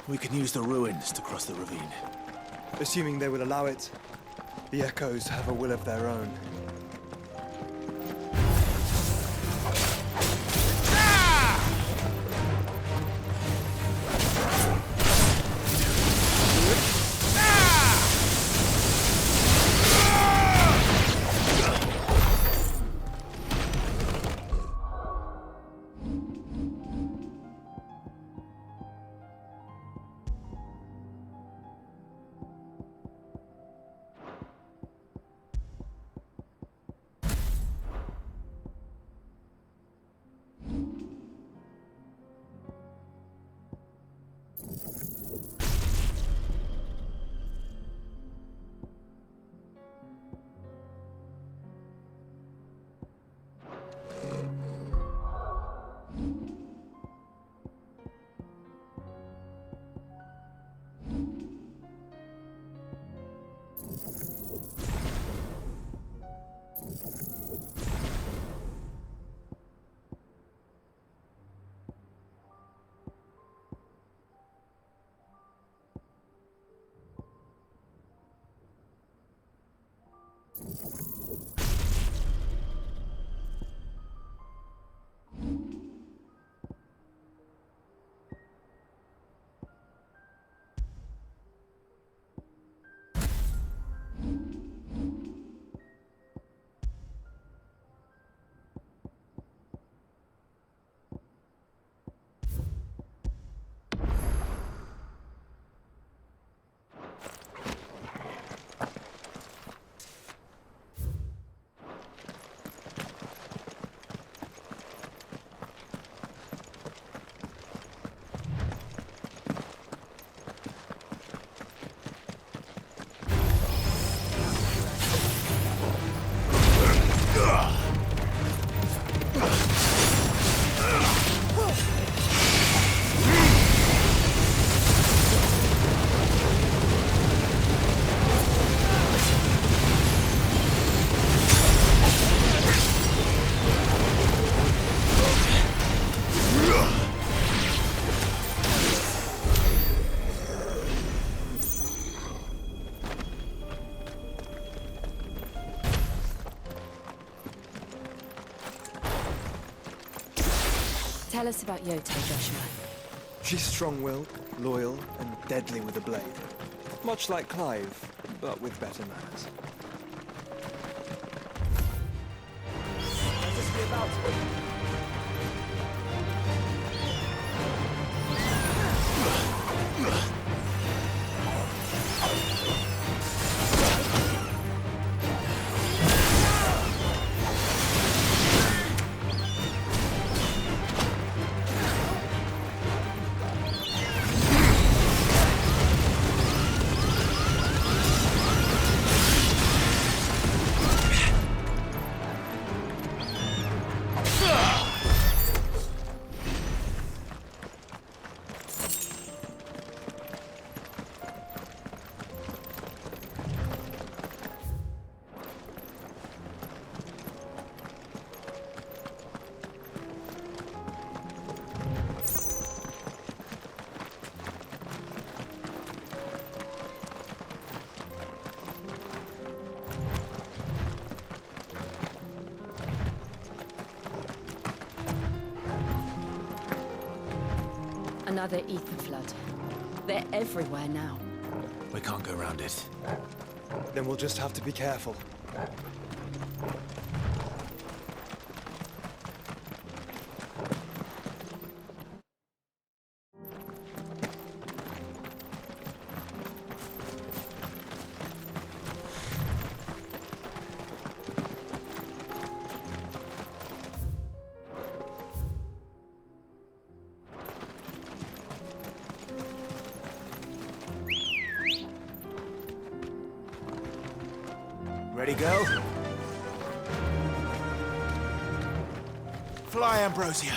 We can use the ruins to cross the ravine. Assuming they will allow it, the Echoes have a will of their own. Tell us about Yote, Joshua. She's strong-willed, loyal, and deadly with a blade. Much like Clive, but with better manners. Let us be about it. Another ether flood. They're everywhere now. We can't go around it. Then we'll just have to be careful. Ready, go? Fly, Ambrosia.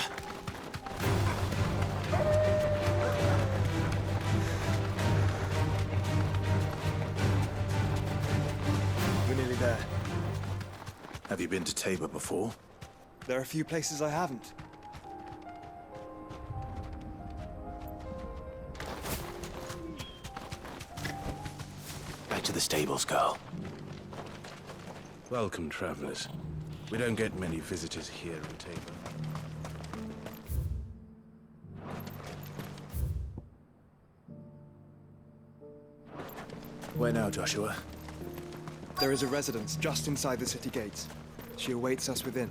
We're nearly there. Have you been to Tabor before? There are a few places I haven't. the stables, girl. Welcome, travelers. We don't get many visitors here in Tabor. Where now, Joshua? There is a residence just inside the city gates. She awaits us within.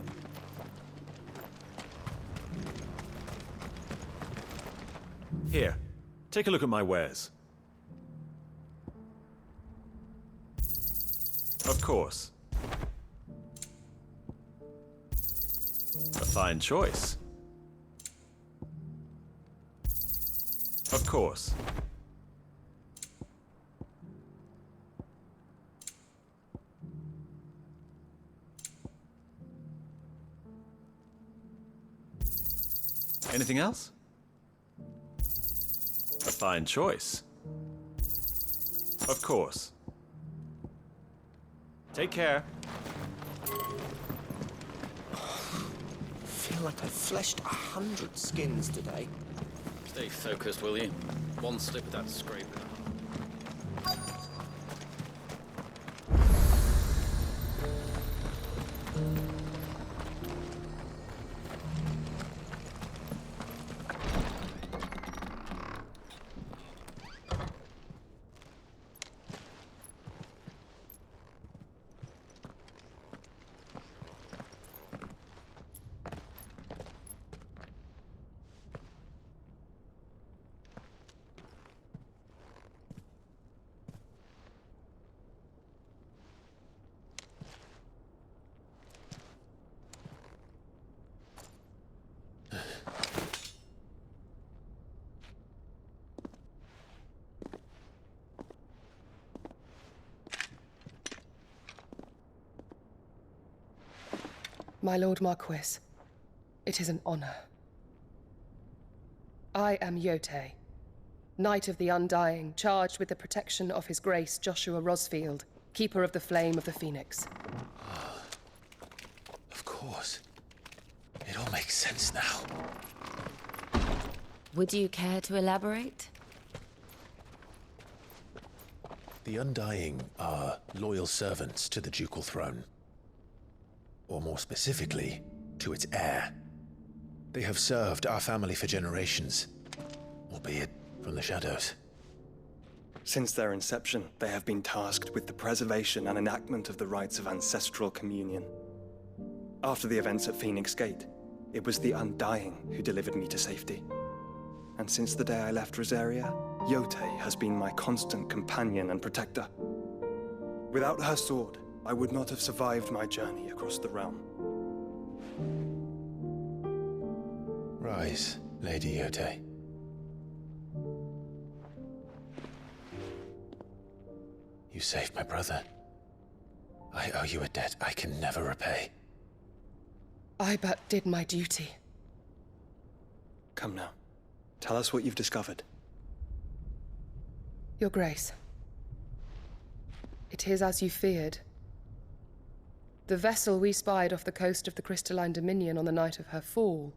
Here, take a look at my wares. Of course. A fine choice. Of course. Anything else? A fine choice. Of course. Take care. Feel like I've fleshed 100 skins today. Stay focused, will you? One step without scraping. My Lord Marquis, it is an honor. I am Yote, Knight of the Undying, charged with the protection of His Grace Joshua Rosfield, Keeper of the Flame of the Phoenix. Of course. It all makes sense now. Would you care to elaborate? The Undying are loyal servants to the ducal throne. Or more specifically, to its heir. They have served our family for generations, albeit from the shadows. Since their inception, they have been tasked with the preservation and enactment of the rites of ancestral communion. After the events at Phoenix Gate, it was the Undying who delivered me to safety. And since the day I left Rosaria, Yote has been my constant companion and protector. Without her sword, I would not have survived my journey across the realm. Rise, Lady Yote. You saved my brother. I owe you a debt I can never repay. I but did my duty. Come now. Tell us what you've discovered. Your Grace. It is as you feared. The vessel we spied off the coast of the Crystalline Dominion on the night of her fall.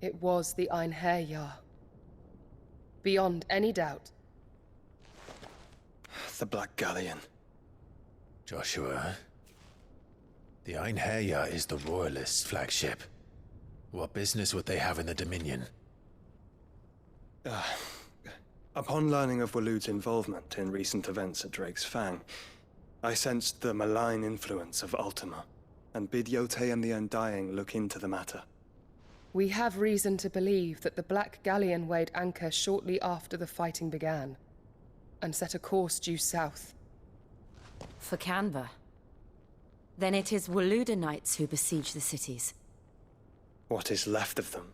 It was the Einherjar. Beyond any doubt. The Black Galleon. Joshua, the Einherjar is the Royalists' flagship. What business would they have in the Dominion? Upon learning of Waloed's involvement in recent events at Drake's Fang, I sensed the malign influence of Ultima, and bid Yote and the Undying look into the matter. We have reason to believe that the Black Galleon weighed anchor shortly after the fighting began, and set a course due south. For Canva. Then it is Waloed knights who besiege the cities. What is left of them?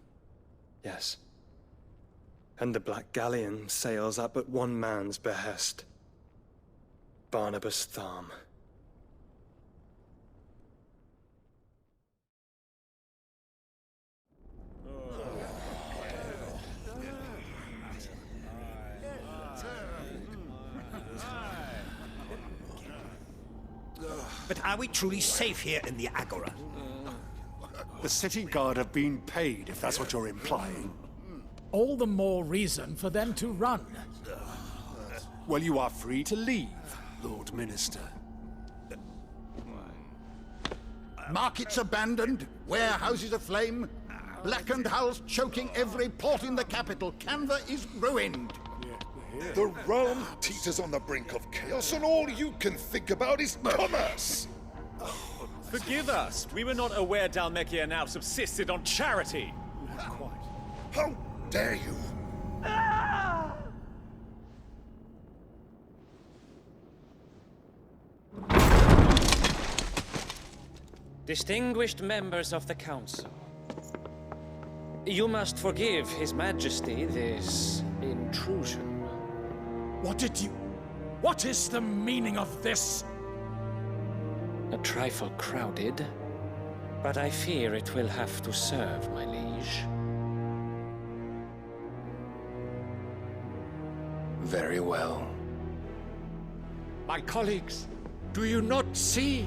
Yes. And the Black Galleon sails at but one man's behest. Barnabas Tharm. But are we truly safe here in the Agora? The city guard have been paid, if that's what you're implying. All the more reason for them to run. Well, you are free to leave, Lord Minister. Markets abandoned, warehouses aflame, blackened hulls choking every port in the capital. Canva is ruined. The realm teeters on the brink of chaos, and all you can think about is commerce! Forgive us. We were not aware Dhalmekia now subsisted on charity. How dare you! Distinguished members of the Council, you must forgive His Majesty this intrusion. What is the meaning of this? A trifle crowded, but I fear it will have to serve, my liege. Very well. My colleagues, do you not see?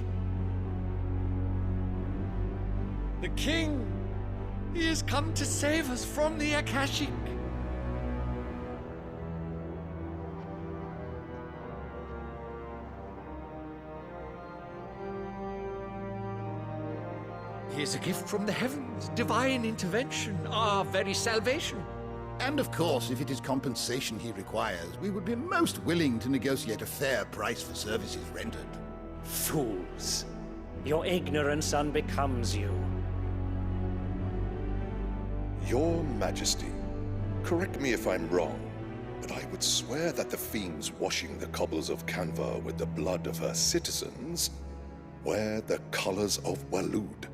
The king! He has come to save us from the Akashic! He is a gift from the heavens, divine intervention, our very salvation. And of course, if it is compensation he requires, we would be most willing to negotiate a fair price for services rendered. Fools! Your ignorance unbecomes you. Your Majesty, correct me if I'm wrong, but I would swear that the fiends washing the cobbles of Canva with the blood of her citizens wear the colors of Waloed.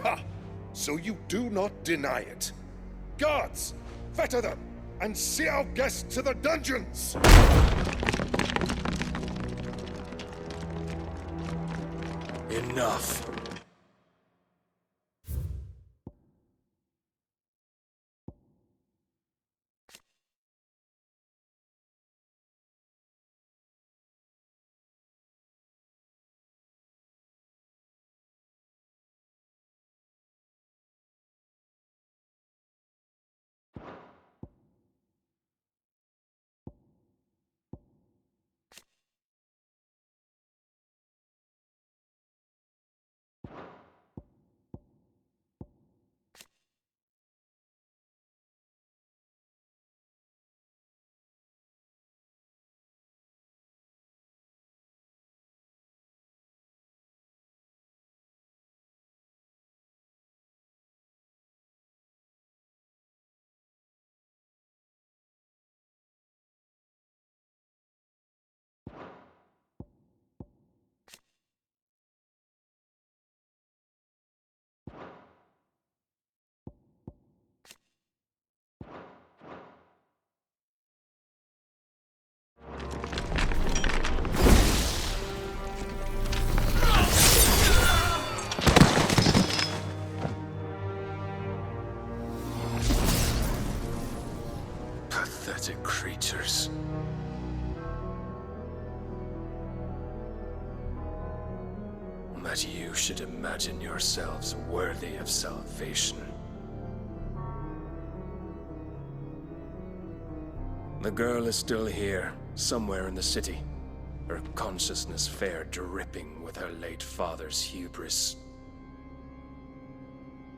Ha! So you do not deny it. Guards, fetter them, and see our guests to the dungeons! Enough. Pathetic creatures. That you should imagine yourselves worthy of salvation. The girl is still here, somewhere in the city. Her consciousness fair dripping with her late father's hubris.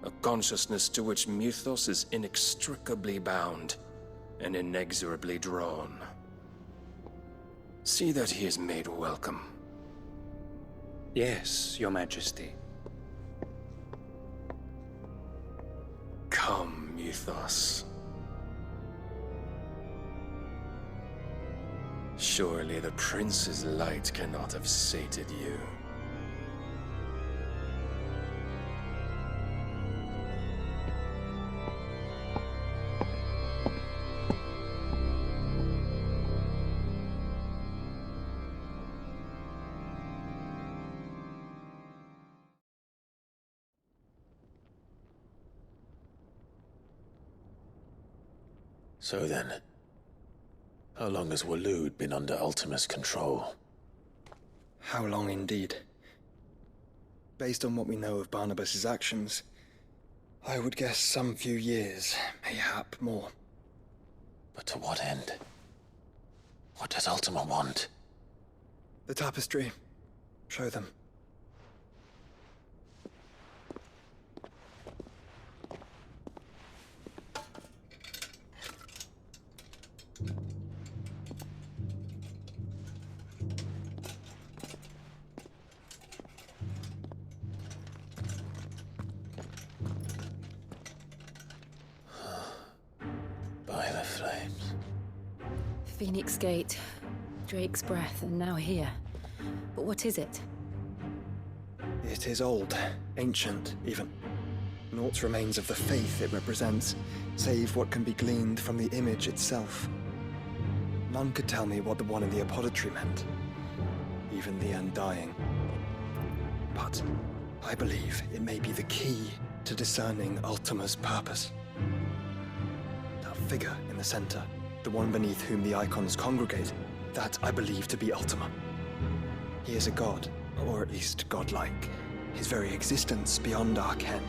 A consciousness to which Mythos is inextricably bound and inexorably drawn. See that he is made welcome. Yes, Your Majesty. Come, Mythos. Surely the prince's light cannot have sated you. So then, how long has Waloed been under Ultima's control? How long indeed? Based on what we know of Barnabas' actions, I would guess some few years, mayhap more. But to what end? What does Ultima want? The tapestry. Show them. By the flames. Phoenix Gate, Drake's Breath, and now here. But what is it? It is old, ancient, even. Naught remains of the faith it represents, save what can be gleaned from the image itself. None could tell me what the one in the apothecary meant, even the Undying. But I believe it may be the key to discerning Ultima's purpose. That figure in the center, the one beneath whom the icons congregate, that I believe to be Ultima. He is a god, or at least godlike, his very existence beyond our ken.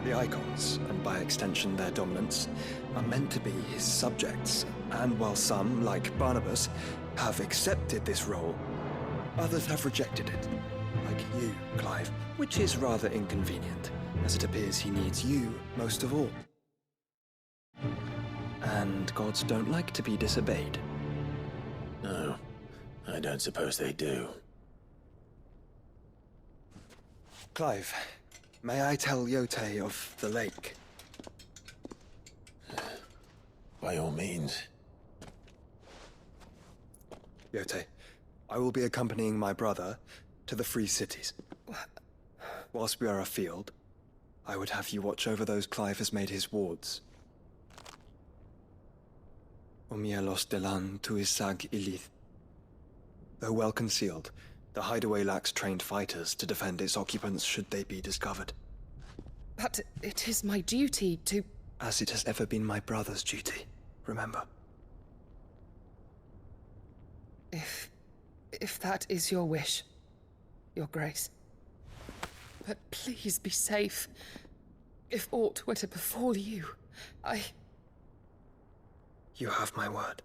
The icons, and by extension their dominants, are meant to be his subjects, and while some, like Barnabas, have accepted this role, others have rejected it, like you, Clive, which is rather inconvenient, as it appears he needs you most of all. And gods don't like to be disobeyed. No, I don't suppose they do. Clive, may I tell Yote of the lake? By all means. Yote, I will be accompanying my brother to the Free Cities. Whilst we are afield, I would have you watch over those Clive has made his wards. Omielos delan tuisag ilith. Though well concealed, the hideaway lacks trained fighters to defend its occupants should they be discovered. But it is my duty to... As it has ever been my brother's duty, remember. If that is your wish, Your Grace. But please be safe. If aught were to befall you, You have my word.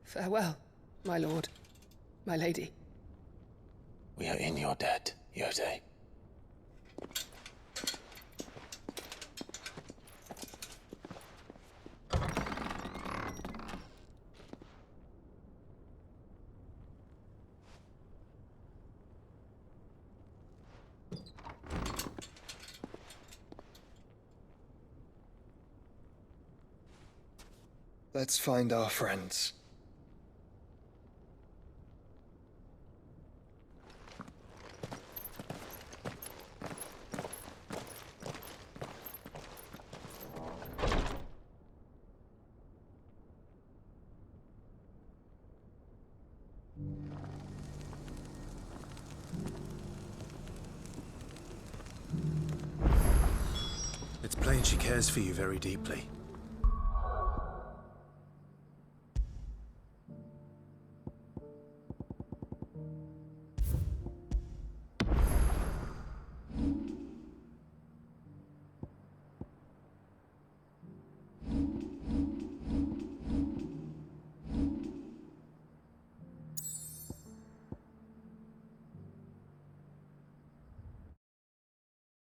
Farewell, my lord, my lady. We are in your debt, Yote. Let's find our friends. It's plain she cares for you very deeply.